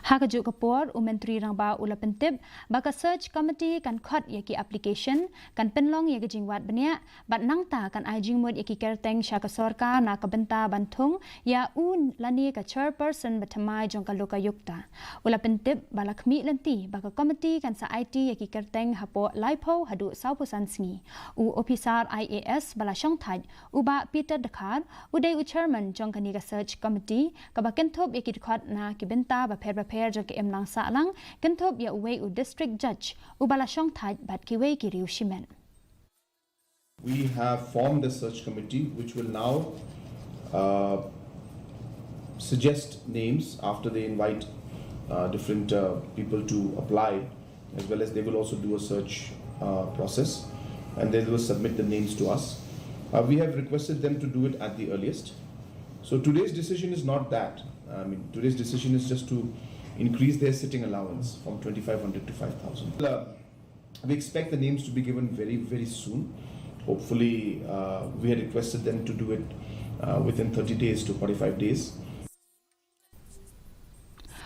Hakajuk kapor Menteri Rangba ula pentip baka search committee kan khot yaki application kan penlong yaki jingwat benya bat nangta kan ai Jingmut yaki Kyrteng sya ka Sorkar na ka benta ban Thung ya un lani ka chairperson batamai jong ka loka yukta ula pentip balakmi lenti baka committee kan sa IT yaki Kyrteng hapo laipo hadu saupusan sngi u officer IAS bala syong thaj uba Peter Dekhar udai u chairman jong kani ka search committee ka baken thop yaki khot na ki benta ba pher jong ke emlang sa lang kentop ya uwe u district judge ubala syong thaj bat ki wei ki riu shimen. We have formed a search committee which will now suggest names after they invite different people to apply, as well as they will also do a search process and they will submit the names to us. We have requested them to do it at the earliest. So today's decision is not that. Today's decision is just to increase their sitting allowance from 2,500 to 5,000. We expect the names to be given very, very soon. Hopefully, we had requested them to do it within 30 days to 45 days.